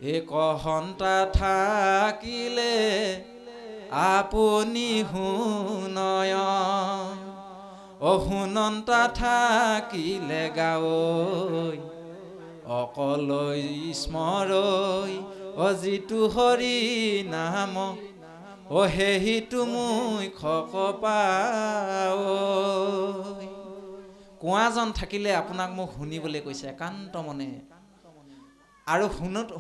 এক সন্তা থাকিলে আপুনি শুনয়, অশুনন্তা থাকিলে গাৱৈ, অকলৈ স্মৰৈ অজিতু হৰি নাম, সেহিটো মুখ্য পাৱৈ। কোৱাজন থাকিলে আপোনাক মোক শুনিবলৈ কৈছে একান্ত মনে, আৰু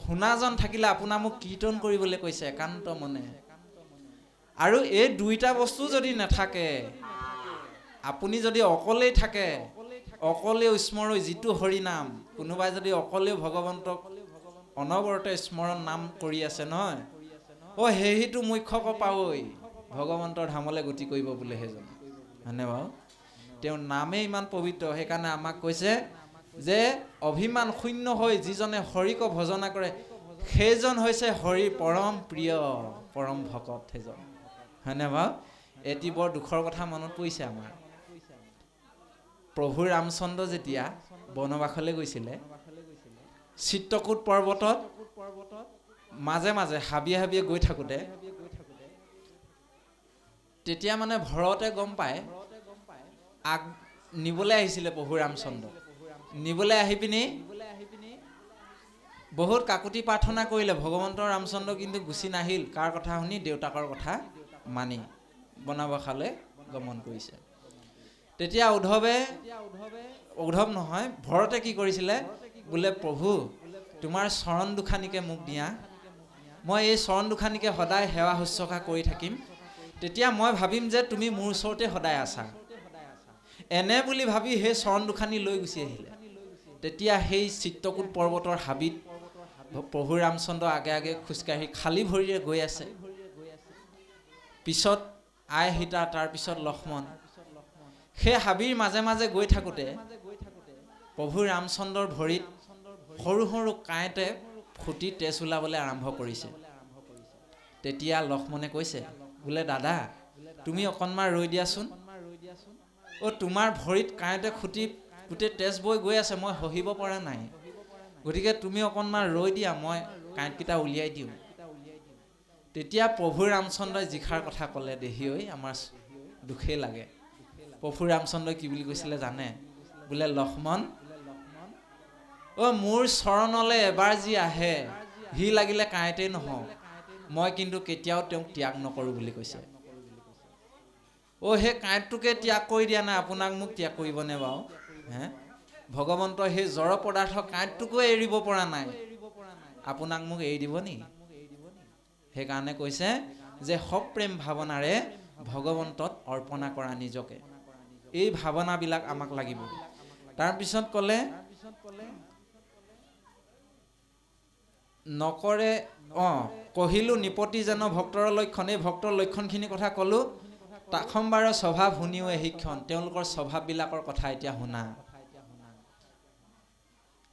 শুনাজন থাকিলে আপোনাক মোক কীৰ্তন কৰিবলৈ কৈছে একান্ত মনে। আৰু এই দুইটা বস্তু যদি নাথাকে, আপুনি যদি অকলেই থাকে, অকলেও স্মৰণ যিটো হৰি নাম, কোনোবাই যদি অকলেও ভগৱন্তক অনবৰতে স্মৰণ নাম কৰি আছে নহয়, সেইটো মুখ্য পাৱৈ, ভগৱন্তৰ ধামলৈ গতি কৰিব বোলে সেইজন, হয়নে বাৰু? তেওঁৰ নামেই ইমান পবিত্ৰ, সেইকাৰণে আমাক কৈছে যে অভিমান শূন্য হৈ যিজনে হৰিক ভজনা কৰে সেইজন হৈছে হৰিৰ পৰম প্ৰিয় পৰম ভকত সেইজন, হয়নে বাৰু? এটি বৰ দুখৰ কথা মনত পৰিছে আমাৰ। প্ৰভু ৰামচন্দ্ৰ যেতিয়া বনবাসলৈ গৈছিলে, চিত্ৰকূট পৰ্বতত মাজে মাজে হাবিয়ে হাবিয়ে গৈ থাকোঁতে, তেতিয়া মানে ভৰতে গম পায় নিবলৈ আহিছিলে প্ৰভু ৰামচন্দ্ৰ। নিবলৈ আহি পিনি বহুত কাকুতি প্ৰাৰ্থনা কৰিলে, ভগৱন্তৰ ৰামচন্দ্ৰ কিন্তু গুচি নাহিল। কাৰ কথা শুনি? দেউতাকৰ কথা মানি বনবাসলৈ গমন কৰিছে। তেতিয়া ভৰতে কি কৰিছিলে? বোলে প্ৰভু তোমাৰ চৰণ দুখানিকে মোক দিয়া, মই এই চৰণ দুখানিকে সদায় সেৱা শুশ্ৰূষা কৰি থাকিম, তেতিয়া মই ভাবিম যে তুমি মোৰ ওচৰতে সদায় আছা, এনে বুলি ভাবি সেই চৰণ দুখানি লৈ গুচি আহিলে। তেতিয়া সেই চিত্ৰকূট পৰ্বতৰ হাবিত প্ৰভু ৰামচন্দ্ৰ আগে আগে খোজকাঢ়ি খালী ভৰিৰে গৈ আছে, পিছত আই সীতা, তাৰপিছত লক্ষ্মণ। সেই হাবিৰ মাজে মাজে গৈ থাকোঁতে প্ৰভু ৰামচন্দ্ৰৰ ভৰিত সৰু সৰু কাঁইটে ফুটি তেজ ওলাবলৈ আৰম্ভ কৰিছে। তেতিয়া লক্ষ্মণে কৈছে, বোলে দাদা তুমি অকণমান ৰৈ দিয়াচোন, তোমাৰ ভৰিত কাঁইটে খুটি গোটেই তেজ বৈ গৈ আছে, মই সহিব পৰা নাই, গতিকে তুমি অকণমান ৰৈ দিয়া, মই কাঁইটকেইটা উলিয়াই দিওঁ। তেতিয়া প্ৰভু ৰামচন্দ্ৰই যিষাৰ কথা ক'লে দেহি ঐ, আমাৰ দুখেই লাগে। প্ৰভু ৰামচন্দ্ৰই কি বুলি কৈছিলে জানে? বোলে লক্ষ্মণ, মোৰ চৰণলৈ এবাৰ যি আহে সি লাগিলে কাঁইটেই নহওক, মই কিন্তু কেতিয়াও তেওঁক ত্যাগ নকৰোঁ বুলি কৈছে। সেই কাঁইটটোকে ত্যাগ কৰি দিয়া নাই, আপোনাক মোক ত্যাগ কৰিবনে বাৰু? ভগৱন্তৰ সেই জড় পদাৰ্থ কাঁইটটোকো এৰিব পৰা নাই, আপোনাক মোক এৰি দিব নি? সেইকাৰণে কৈছে যে সপ্ৰেম ভাৱনাৰে ভগৱন্তত অৰ্পণা কৰা নিজকে, এই ভাৱনাবিলাক আমাক লাগিব। তাৰপিছত ক'লে নকৰে, কহিলোঁ নিপতি যেন ভক্তৰ লক্ষণ, এই ভক্তৰ লক্ষণখিনিৰ কথা ক'লোঁ। তাখম্বাৰৰ স্বভাৱ শুনিও শিক্ষণ, তেওঁলোকৰ স্বভাৱবিলাকৰ কথা এতিয়া শুনা।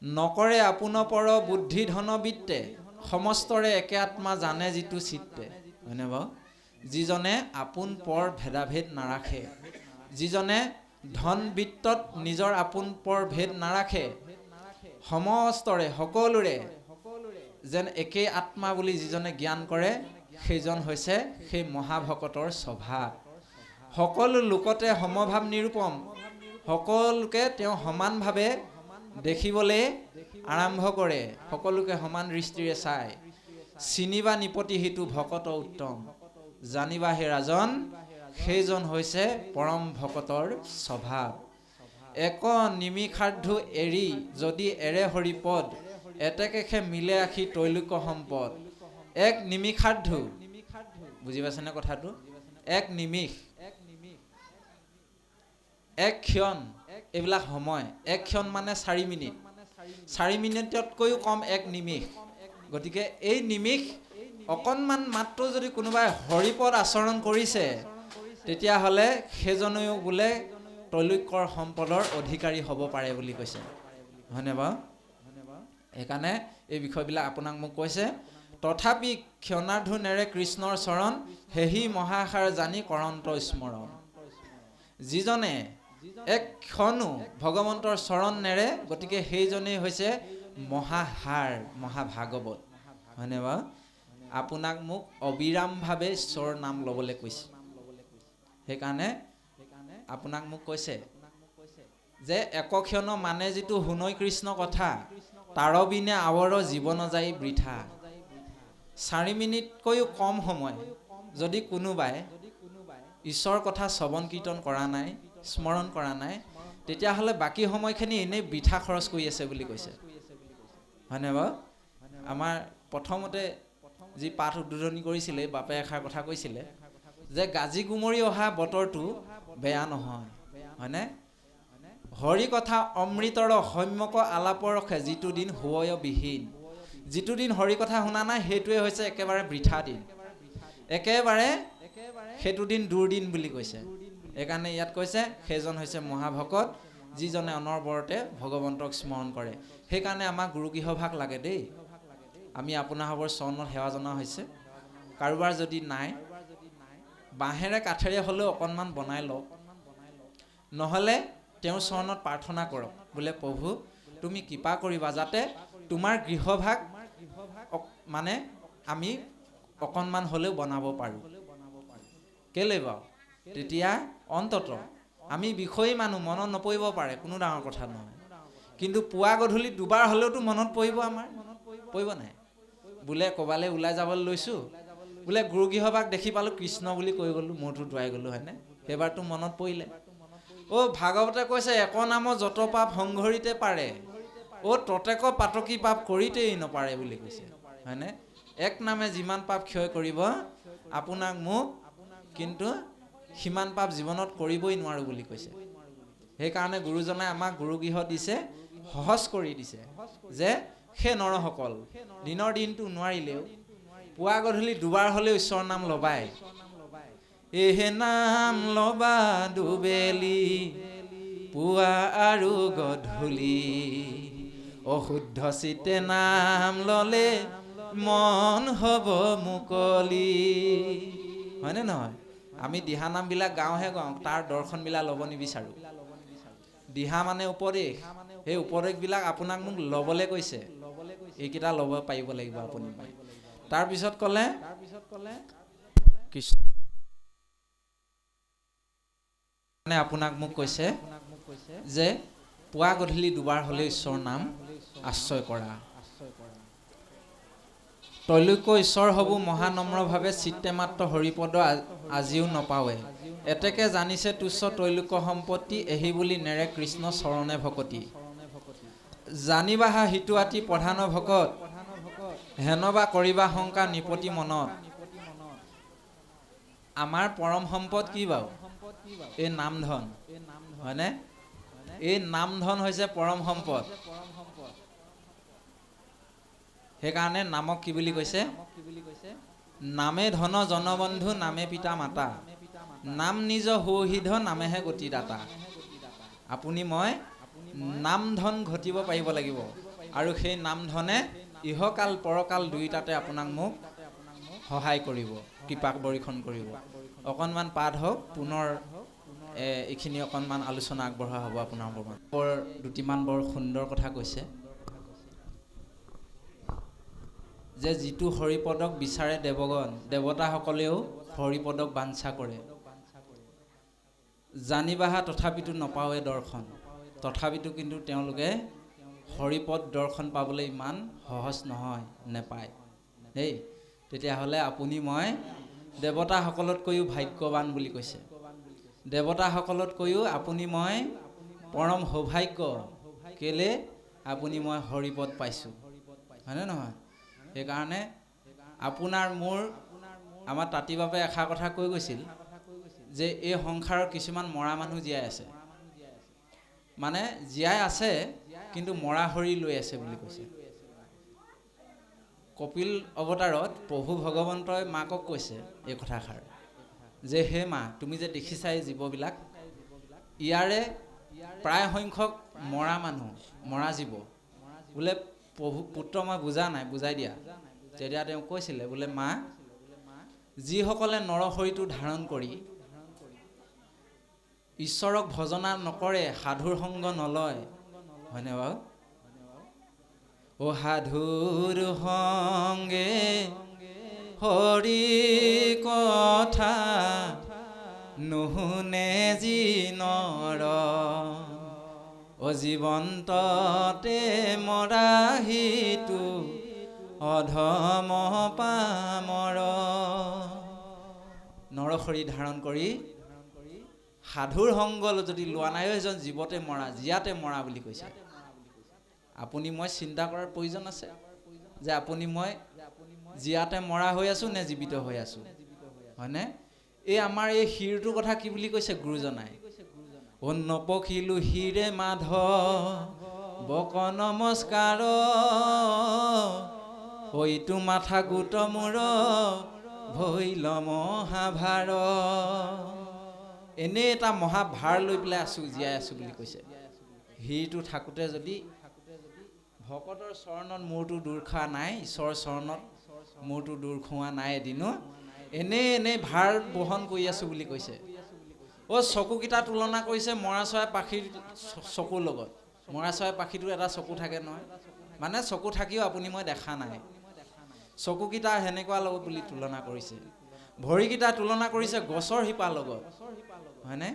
নকৰে আপোন পৰ বুদ্ধি ধন বিত্তে, সমস্তৰে একে আত্মা জানে যিটো চিত্তে, হয়নে বাৰু? যিজনে আপোন পৰ ভেদাভেদ নাৰাখে, যিজনে ধন বিত্তত নিজৰ আপোন পৰ ভেদ নাৰাখে, সমস্তৰে সকলোৰে যেন একেই আত্মা বুলি যিজনে জ্ঞান কৰে, সেইজন হৈছে সেই মহাভকতৰ স্বভাৱ। সকলো লোকতে সমভাৱ নিৰূপম, সকলোকে তেওঁ সমানভাৱে দেখিবলৈ আৰম্ভ কৰে, সকলোকে সমান দৃষ্টিৰে চায়। চিনিবা নিপতি সিটো ভকত উত্তম, জানিবা হে ৰাজন সেইজন হৈছে পৰম ভকতৰ স্বভাৱ। এক নিমিষাৰ্থ এৰি যদি এৰে হৰিপদ, এতেকেষে মিলে আখি ত্ৰৈলোক্য সম্পদ। এক নিমিষাৰ্থ, বুজি পাইছেনে কথাটো? এক নিমিষ, এক ক্ষণ, এইবিলাক সময়। এক ক্ষণ মানে 4 মিনিট, 4 মিনিটতকৈও কম এক নিমিষ। গতিকে এই নিমিষ অকণমান মাত্ৰ যদি কোনোবাই হৰিপদ আচৰণ কৰিছে, তেতিয়াহ'লে সেইজনেও বোলে ত্ৰৈলোক্যৰ সম্পদৰ অধিকাৰী হ'ব পাৰে বুলি কৈছে, হয়নে বাৰু? সেইকাৰণে এই বিষয়বিলাক আপোনাক মোক কৈছে। তথাপি ক্ষণাৰ্ধ নেৰে কৃষ্ণৰ চৰণ, সেহি মহাসাৰ জানি কৰন্ত স্মৰণ। যিজনে এক ক্ষণো ভগৱন্তৰ চৰণ নেৰে, গতিকে সেইজনেই হৈছে মহাসাৰ, মহাভাগৱত। হয়নে বাৰু? আপোনাক মোক অবিৰামভাৱে ঈশ্বৰৰ নাম ল'বলৈ কৈছে। সেইকাৰণে আপোনাক মোক কৈছে যে একক্ষণ মানে যিটো শুনৈ কৃষ্ণ কথা, তাৰ বিনে আৱৰ জীৱন যায় বৃথা। 4 মিনিটকৈও কম সময় যদি কোনোবাই ঈশ্বৰৰ কথা শ্ৰৱণ কীৰ্তন কৰা নাই, স্মৰণ কৰা নাই, তেতিয়াহ'লে বাকী সময়খিনি এনেই বৃথা খৰচ কৰি আছে বুলি কৈছে। হয়নে বাৰু? আমাৰ প্ৰথমতে যি পাঠ উদ্বোধনী কৰিছিলে, বাপে এষাৰ কথা কৈছিলে যে গাজি গুমৰি অহা বতৰটো বেয়া নহয়। হয়নে? হৰি কথা অমৃতৰ সম্যক আলাপৰ ৰখে যিটো দিন হুৱয় বিহীন। যিটো দিন হৰি কথা শুনা নাই সেইটোৱে হৈছে একেবাৰে বৃথা দিন, একেবাৰে সেইটো দিন দুৰ্দিন বুলি কৈছে। সেইকাৰণে ইয়াত কৈছে সেইজন হৈছে মহাভকত যিজনে অনবৰতে ভগৱন্তক স্মৰণ কৰে। সেইকাৰণে আমাক গুৰুগৃহভাগ লাগে দেই। আমি আপোনাসৱৰ চৰণত সেৱা জনোৱা হৈছে। কাৰোবাৰ যদি নাই, বাঁহেৰে কাঠেৰে হ'লেও অকণমান বনাই লওক, নহ'লে তেওঁৰ চৰণত প্ৰাৰ্থনা কৰক, বোলে প্ৰভু তুমি কৃপা কৰিবা যাতে তোমাৰ গৃহভাগ মানে আমি অকণমান হ'লেও বনাব পাৰোঁ। কেলৈ বাৰু? তেতিয়া অন্তত আমি বিষয়ী মানুহ, মনত নপৰিব পাৰে, কোনো ডাঙৰ কথা নহয়, কিন্তু পুৱা গধূলি দুবাৰ হ'লেওতো মনত পৰিব, আমাৰ পৰিব নাই? বোলে ক'বালৈ ওলাই যাবলৈ লৈছোঁ, বোলে গুৰুগৃহভাগ দেখি পালোঁ, কৃষ্ণ বুলি কৈ গ'লোঁ, মূৰটো দুৱাই গ'লোঁ, হয়নে? সেইবাৰতো মনত পৰিলে। ভাগৱতে কৈছে এক নাম যত পাপ সংঘৰিতে পাৰে, ততেক পাতকী পাপ কৰিতেই নপাৰে বুলি কৈছে। হয়নে? এক নামে যিমান পাপ ক্ষয় কৰিব আপোনাক মোক, কিন্তু সিমান পাপ জীৱনত কৰিবই নোৱাৰোঁ বুলি কৈছে। সেইকাৰণে গুৰুজনাই আমাক গুৰুগৃহ দিছে, সহজ কৰি দিছে যে সেই নৰসকল দিনৰ দিনটো নোৱাৰিলেও পুৱা গধূলি দুবাৰ হ'লেও ঈশ্বৰৰ নাম ল'বাই। এহে নাম ল'বা দুবেলি, পুৱা আৰু গধূলি, অশুদ্ধ চিতে নাম ল'লে মন হ'ব মুকলি। হয়নে নহয়? আমি দিহানামবিলাক গাওঁহে গাওঁ, তাৰ দৰ্শনবিলাক ল'ব নিবিচাৰোঁ। দিহা মানে উপদেশ, সেই উপদেশবিলাক আপোনাক মোক ল'বলৈ কৈছে। এইকেইটা ল'ব পাৰিব লাগিব আপুনি। তাৰপিছত ক'লে কৃষ্ণ আপোনাক মোক কৈছে যে পুৱা গধূলি দুবাৰ হ'লে ঈশ্বৰৰ নাম আশ্ৰয় কৰা। তৈলোক্য ঈশ্বৰ হবো মহানম্ৰভাৱে চিত্তে মাত্ৰ হৰিপদ আজিও নপাৱে। এতেকে জানিছে তুচ্ছ তৈলোক্য সম্পত্তি, এহি বুলি নেৰে কৃষ্ণ চৰণে ভকতি। জানিবাহা হিতুৱাতি প্ৰধান ভকত, হেনবা কৰিবা শংকা নিপতি মনত। আমাৰ পৰম সম্পদ কি বাৰু? এই নামধন। হয়নে? এই নামধন হৈছে পৰম সম্পদ। সেইকাৰণে নামক কি বুলি কৈছে? নামে ধন জনবন্ধু, নামে পিতা মাতা, নাম নিজ সৌহিধ, নামেহে গতি দাতা। আপুনি মই নামধন ঘটিব পাৰিব লাগিব, আৰু সেই নামধনে ইহকাল পৰকাল দুয়োটাতে আপোনাক মোক সহায় কৰিব, কৃপা বৰ্ষণ কৰিব। অকণমান পাঠ হওক, পুনৰ এইখিনি অকণমান আলোচনা আগবঢ়োৱা হ'ব আপোনাৰ ওপৰত। বৰ দুটিমান বৰ সুন্দৰ কথা কৈছে যে যিটো হৰিপদক বিচাৰে দেৱগণ, দেৱতাসকলেও হৰিপদক বাঞ্ছা কৰে। জানিবাহা তথাপিতো নপাৱে দৰ্শন, তথাপিতো কিন্তু তেওঁলোকে হৰিপদ দৰ্শন পাবলৈ ইমান সহজ নহয়, নেপায় দেই। তেতিয়াহ'লে আপুনি মই দেৱতাসকলতকৈও ভাগ্যৱান বুলি কৈছে। দেৱতাসকলতকৈও আপুনি মই পৰম সৌভাগ্য, কেলে আপুনি মই হৰিপদ পাইছোঁ। হয়নে নহয়? সেইকাৰণে আপোনাৰ মোৰ, আমাৰ তাঁতী বাপে এষাৰ কথা কৈ গৈছিল যে এই সংসাৰৰ কিছুমান মৰা মানুহ জীয়াই আছে, মানে জীয়াই আছে কিন্তু মৰা হৰি লৈ আছে বুলি কৈছে। কপিল অৱতাৰত প্ৰভু ভগৱন্তই মাকক কৈছে এই কথাষাৰ যে হে মা, তুমি যে দেখিছা এই জীৱবিলাক, ইয়াৰে প্ৰায় সংখ্যক মৰা মানুহ, মৰা জীৱ, বোলে প্ৰভু পুত্ৰ মই বুজা নাই, বুজাই দিয়া। তেতিয়া তেওঁ কৈছিলে বোলে মা, যিসকলে নৰশৰীৰটো ধাৰণ কৰি ঈশ্বৰক ভজনা নকৰে, সাধুৰ সংগ নলয়, হয়নে বাৰু? সাধুৰ সংগ অংগে হৰি কথা নুশুনে যি নৰ অজীৱন্ততে মৰাহিটো অধম পামৰ নৰহৰি ধাৰণ কৰি সাধুৰ সংগ যদি লোৱা নাই এজন জীৱতে মৰা জীয়াতে মৰা বুলি কৈছে। আপুনি মই চিন্তা কৰাৰ প্ৰয়োজন আছে যে আপুনি মই জীয়াতে মৰা হৈ আছো নে জীৱিত হৈ আছো, হয়নে? এই আমাৰ এই শিৰটোৰ কথা কি বুলি কৈছে গুৰুজনাই? অ নপখিলো শিৰে মাধ বক নমস্কাৰ ঐটো মাথা গোট মূৰ ভৈল মহাভাৰ। এনেই এটা মহাভাৰ লৈ পেলাই আছো, জীয়াই আছো বুলি কৈছে। শিৰটো থাকোঁতে যদি ভকতৰ চৰণত মূৰটো দূৰ খোৱা নাই, ঈশ্বৰৰ চৰণত মূৰটো দূৰ খোৱা নাই এদিনো, এনেই ভাৰ বহন কৰি আছো বুলি কৈছে। চকুকেইটা তুলনা কৰিছে মৰা চৰাই পাখিৰ চকুৰ লগত। মৰা চৰাই পাখিটোৰ এটা চকু থাকে নহয়, মানে চকু থাকিও আপুনি মই দেখা নাই। চকুকেইটা সেনেকুৱা লগত বুলি তুলনা কৰিছে। ভৰিকেইটা তুলনা কৰিছে গছৰ শিপাৰ লগত, হয়নে?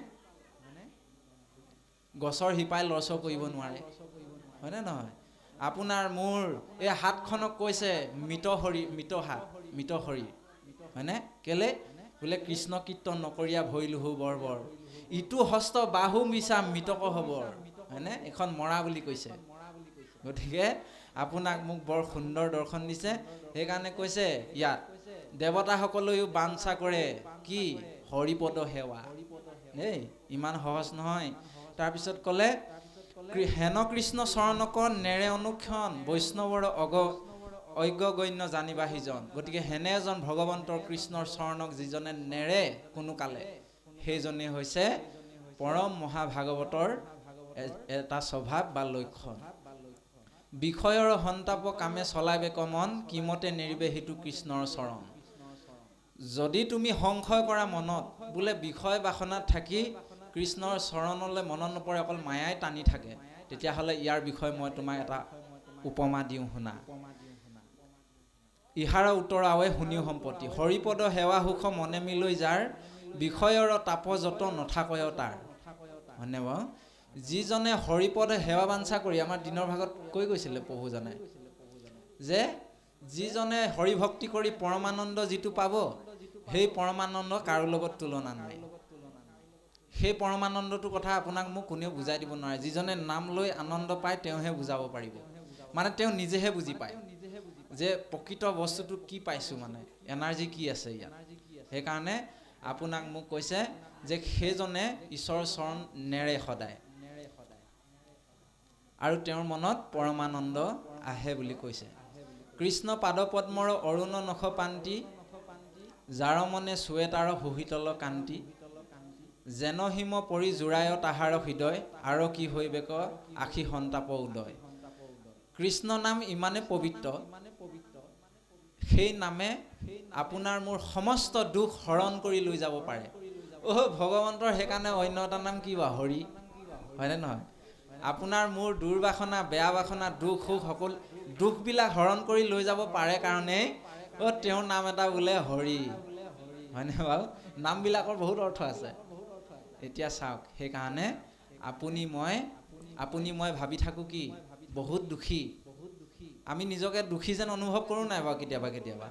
গছৰ শিপাই লৰচৰ কৰিব নোৱাৰে, হয়নে নহয়? আপোনাৰ মোৰ এই হাতখনক কৈছে মৃত হাত, মৃত শৰীৰ, হয়নে? কেলে বোলে কৃষ্ণ কীৰ্তন নকৰিয়া ভৰিলোহু বৰ ইটো হস্ত বাহু মিছা মৃতক হবৰ, হয়নে? এখন মৰা বুলি কৈছে। গতিকে আপোনাক মোক বৰ সুন্দৰ দৰ্শন দিছে। সেইকাৰণে কৈছে ইয়াত দেৱতাসকলেও বাঞ্ছা কৰে কি হৰিপদ সেৱা। দেই ইমান সহজ নহয়। তাৰপিছত ক'লে হেন কৃষ্ণ চৰণক নেৰে অনুক্ষণ বৈষ্ণৱৰ অজ্ঞগণ্য জানিবা সিজন। গতিকে হেনে এজন ভগৱন্তৰ কৃষ্ণৰ চৰণক যিজনে নেৰে কোনো কালে, সেইজনে হৈছে পৰম মহাভাগৱতৰ এটা স্বভাৱ বা লক্ষণ। বিষয়ৰ সন্তাপ কামে চলাইবে কমন কিমতে নেৰিবে সেইটো কৃষ্ণৰ চৰণ। যদি তুমি সংশয় কৰা মনত বোলে বিষয় বাসনাত থাকি কৃষ্ণৰ চৰণলৈ মনত নপৰে, অকল মায়াই টানি থাকে, তেতিয়াহ'লে ইয়াৰ বিষয়ে মই তোমাক এটা উপমা দিওঁ শুনা। ইহাৰৰ উত্তৰ আৱে শুনিও সম্পত্তি হৰিপদ সেৱা সুখ মনে মিলৈ যাৰ বিষয়ৰ তাপ যত নথাকয় তাৰ। হয়নে বাৰু? যিজনে হৰিপদে সেৱা বাঞ্ছা কৰি, আমাৰ দিনৰ ভাগত কৈ গৈছিলে প্ৰভুজনে যে যিজনে হৰিভক্তি কৰি পৰমানন্দ যিটো পাব, সেই পৰমানন্দ কাৰো লগত তুলনা নাই। সেই পৰমানন্দটোৰ কথা আপোনাক মোক কোনেও বুজাই দিব নোৱাৰে। যিজনে নাম লৈ আনন্দ পায় তেওঁহে বুজাব পাৰিব। মানে তেওঁ নিজেহে বুজি পায় যে প্ৰকৃত বস্তুটো কি পাইছোঁ, মানে এনাৰ্জি কি আছে ইয়াত। সেইকাৰণে আপোনাক মোক কৈছে যে সেইজনে ঈশ্বৰৰ চৰণ নেৰে সদায় আৰু তেওঁৰ মনত পৰমানন্দ আহে বুলি কৈছে। কৃষ্ণ পাদপদ্মৰ অৰুণ নখ পান্তি যাৰ মনে চুৱে তাৰ সুহিতল কান্তি যেন হিম পৰি জোৰায় তাহাৰ হৃদয় আৰু কি হৈবেক আখি সন্তাপ উদয়। কৃষ্ণ নাম ইমানে পবিত্ৰ, সেই নামে আপোনাৰ মোৰ সমস্ত দুখ হৰণ কৰি লৈ যাব পাৰে। ভগৱন্তৰ সেইকাৰণে অন্য এটা নাম কি বা হৰি, হয়নে নহয়? আপোনাৰ মোৰ দুৰ্বাসনা, বেয়া বাসনা, দুখ সুখ সকলো দুখবিলাক হৰণ কৰি লৈ যাব পাৰে কাৰণেই তেওঁৰ নাম এটা বোলে হৰি, হয়নে বাৰু? নামবিলাকৰ বহুত অৰ্থ আছে। এতিয়া চাওক, সেইকাৰণে আপুনি মই ভাবি থাকোঁ কি বহুত দুখী। আমি নিজকে দুখী যেন অনুভৱ কৰোঁ নাই বাৰু কেতিয়াবা কেতিয়াবা?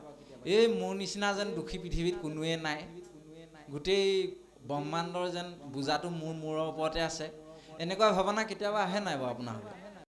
এই মোৰ নিচিনা যেন দুখী পৃথিৱীত কোনোৱে নাই, গোটেই ব্ৰহ্মাণ্ডৰ যেন বোজাটো মোৰ মূৰৰ ওপৰতে আছে, এনেকুৱা ভাৱনা কেতিয়াবা আহে নাই বাৰু আপোনাৰ?